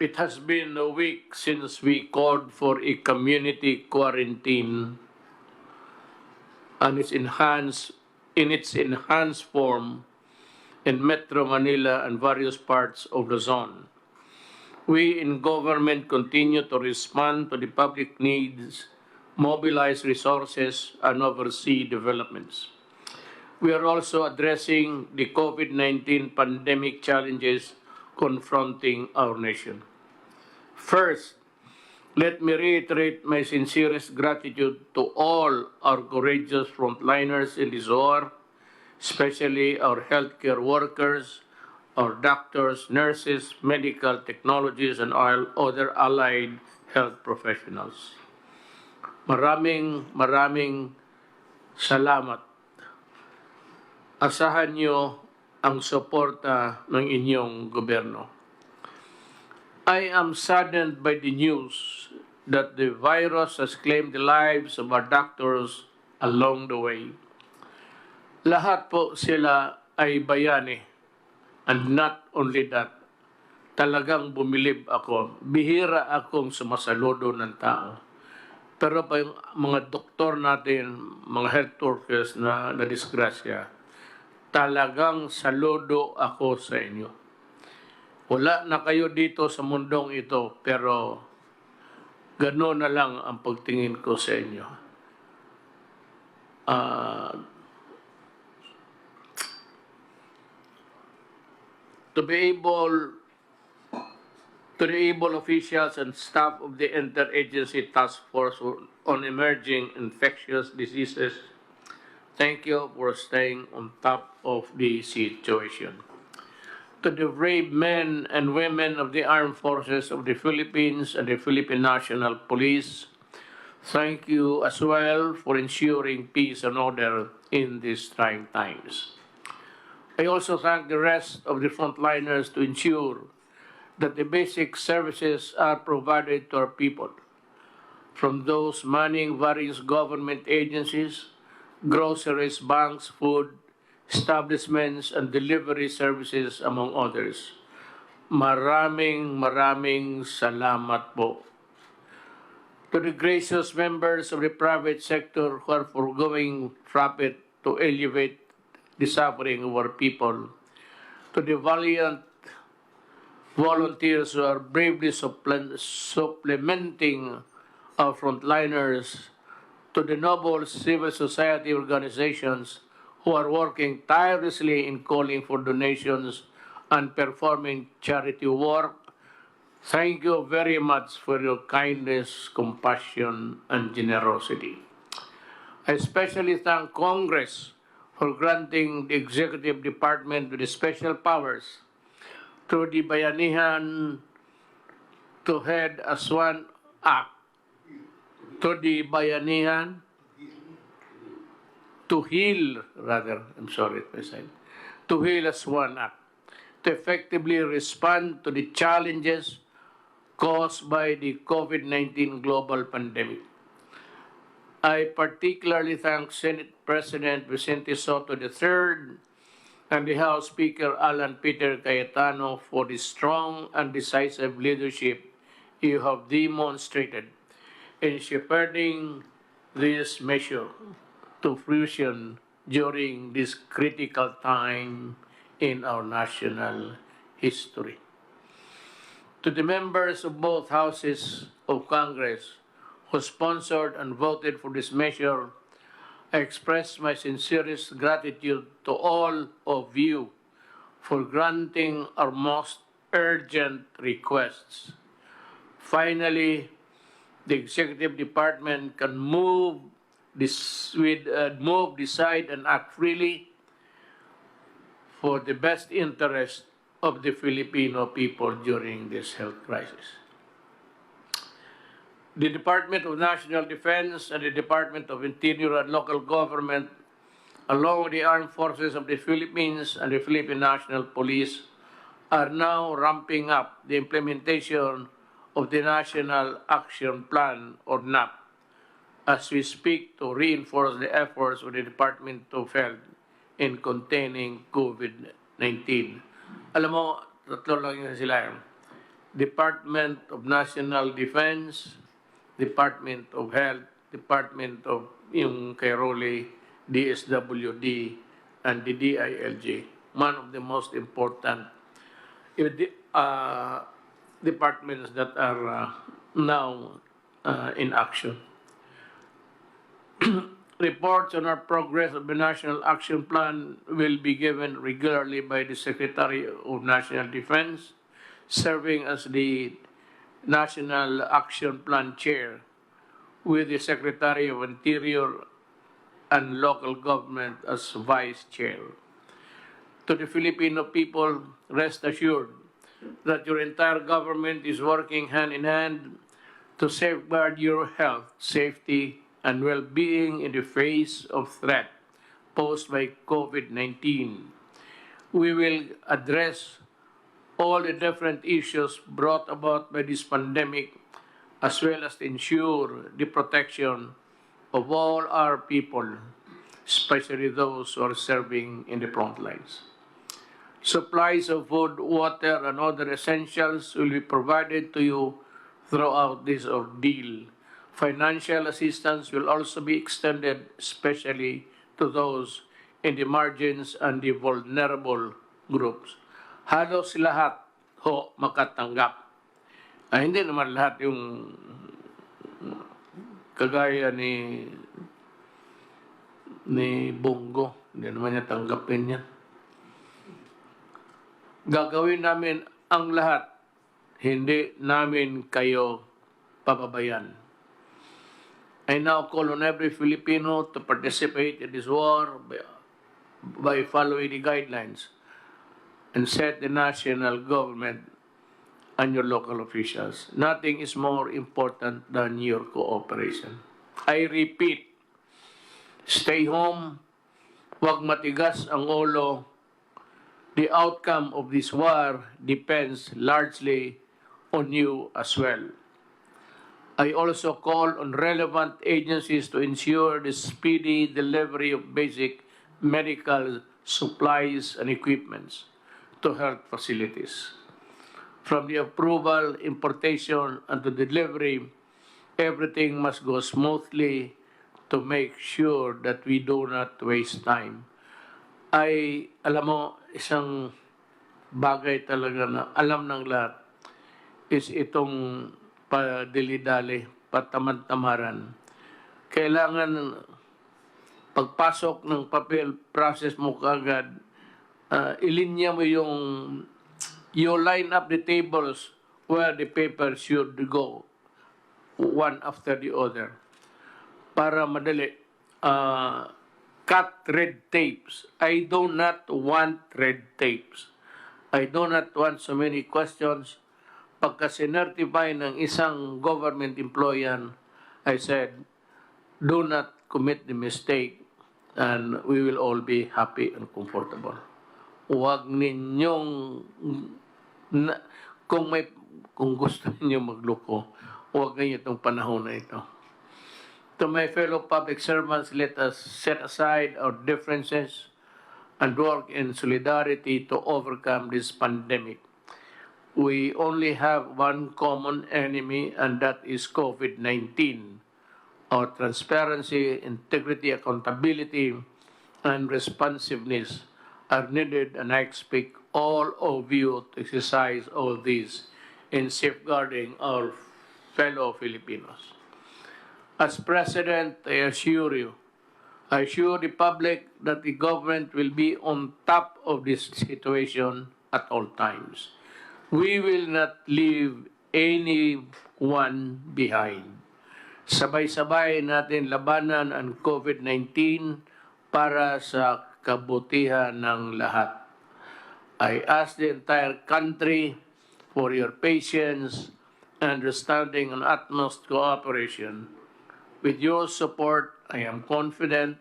It has been a week since we called for a community quarantine and in its enhanced form in Metro Manila and various parts of the zone. We in government continue to respond to the public needs, mobilize resources, and oversee developments. We are also addressing the COVID-19 pandemic challenges confronting our nation. First, let me reiterate my sincerest gratitude to all our courageous frontliners in this war, especially our healthcare workers, our doctors, nurses, medical technologists, and all other allied health professionals. Maraming salamat. Asahan niyo ang suporta ng inyong gobyerno. I am saddened by the news that the virus has claimed the lives of our doctors along the way. Lahat po sila ay bayani. And not only that, talagang bumilib ako. Bihira akong sumasaludo ng tao. Pero pa yung mga doktor natin, mga health workers na nadisgrasya, talagang saludo ako sa inyo. Wala na kayo dito sa mundong ito, pero gano'n na lang ang pagtingin ko sa inyo. To the able officials and staff of the Interagency Task Force on Emerging Infectious Diseases, thank you for staying on top of the situation. To the brave men and women of the Armed Forces of the Philippines and the Philippine National Police, thank you as well for ensuring peace and order in these trying times. I also thank the rest of the frontliners to ensure that the basic services are provided to our people, from those manning various government agencies, groceries, banks, food, establishments, and delivery services, among others. Maraming salamat po. To the gracious members of the private sector who are foregoing profit to elevate the suffering of our people, to the valiant volunteers who are bravely supplementing our frontliners, to the noble civil society organizations who are working tirelessly in calling for donations and performing charity work, thank you very much for your kindness, compassion, and generosity. I especially thank Congress for granting the Executive Department with special powers through the Bayanihan to Head as One Act, to the Bayanihan to Heal, to Heal as One Act, to effectively respond to the challenges caused by the COVID-19 global pandemic. I particularly thank Senate President Vicente Soto III and the House Speaker Alan Peter Cayetano for the strong and decisive leadership you have demonstrated in shepherding this measure to fruition during this critical time in our national history. To the members of both houses of Congress who sponsored and voted for this measure, I express my sincerest gratitude to all of you for granting our most urgent requests. Finally, the Executive Department can move, decide, and act freely for the best interest of the Filipino people during this health crisis. The Department of National Defense and the Department of Interior and Local Government, along with the Armed Forces of the Philippines and the Philippine National Police, are now ramping up the implementation of the National Action Plan, or NAP, as we speak to reinforce the efforts of the Department of Health in containing COVID-19. Alam mo, tatlo lang yun sila. Department of National Defense, Department of Health, Department of yung kay Rolly, DSWD, and the DILG. One of the most important uh, departments that are now in action. Reports on our progress of the National Action Plan will be given regularly by the Secretary of National Defense, serving as the National Action Plan Chair, with the Secretary of Interior and Local Government as Vice Chair. To the Filipino people, rest assured that your entire government is working hand in hand to safeguard your health, safety, and well-being in the face of threat posed by COVID-19. We will address all the different issues brought about by this pandemic, as well as ensure the protection of all our people, especially those who are serving in the front lines. Supplies of food, water, and other essentials will be provided to you throughout this ordeal. Financial assistance will also be extended, especially to those in the margins and the vulnerable groups. Halos lahat ho makatanggap. Hindi naman lahat yung kagaya ni Bongo. Hindi naman niya tanggapin yan. Gagawin namin ang lahat. Hindi namin kayo pababayan. I now call on every Filipino to participate in this war by following the guidelines and set the national government and your local officials. Nothing is more important than your cooperation. I repeat, stay home, huwag matigas ang ulo. The outcome of this war depends largely on you as well. I also call on relevant agencies to ensure the speedy delivery of basic medical supplies and equipments to health facilities. From the approval, importation, and to delivery, everything must go smoothly to make sure that we do not waste time. Alam mo, isang bagay talaga na alam ng lahat is itong padili-dali, patamad-tamaran. Kailangan pagpasok ng papel, process mo kaagad, ilinya mo yung, you line up the tables where the papers should go, one after the other, para madali. Cut red tapes. I do not want red tapes. I do not want so many questions. Pagka sinertify ng isang government employee, I said, do not commit the mistake and we will all be happy and comfortable. Huwag ninyong, kung gusto ninyo magloko, huwag ninyo itong panahon na ito. To my fellow public servants, let us set aside our differences and work in solidarity to overcome this pandemic. We only have one common enemy, and that is COVID-19. Our transparency, integrity, accountability, and responsiveness are needed, and I expect all of you to exercise all these in safeguarding our fellow Filipinos. As President, I assure the public that the government will be on top of this situation at all times. We will not leave anyone behind. Sabay-sabay natin labanan ang COVID-19 para sa kabutihan ng lahat. I ask the entire country for your patience, understanding, and utmost cooperation. With your support, I am confident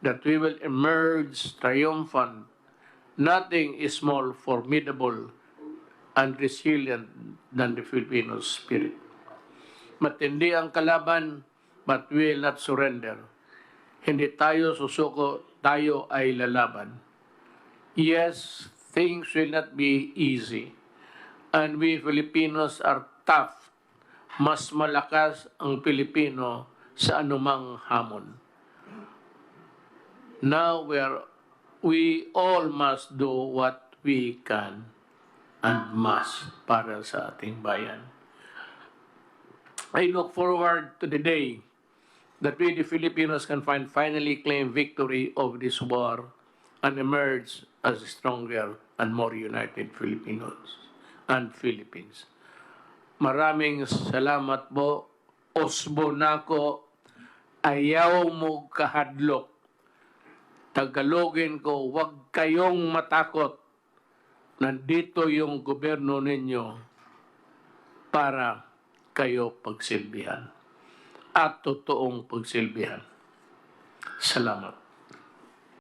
that we will emerge triumphant. Nothing is more formidable and resilient than the Filipino spirit. Matindi ang kalaban, but we will not surrender. Hindi tayo susuko, tayo ay lalaban. Yes, things will not be easy, And we Filipinos are tough. Mas malakas ang Pilipino sa anumang hamon. Now we all must do what we can and must para sa ating bayan. I look forward to the day that we, the Filipinos, can finally claim victory of this war and emerge as stronger and more united Filipinos and Philippines. Maraming salamat po. Osbo nako, ayaw mo kahadlok. Tagalogin ko, huwag kayong matakot. Nandito yung gobyerno ninyo para kayo pagsilbihan at totoong pagsilbihan. Salamat.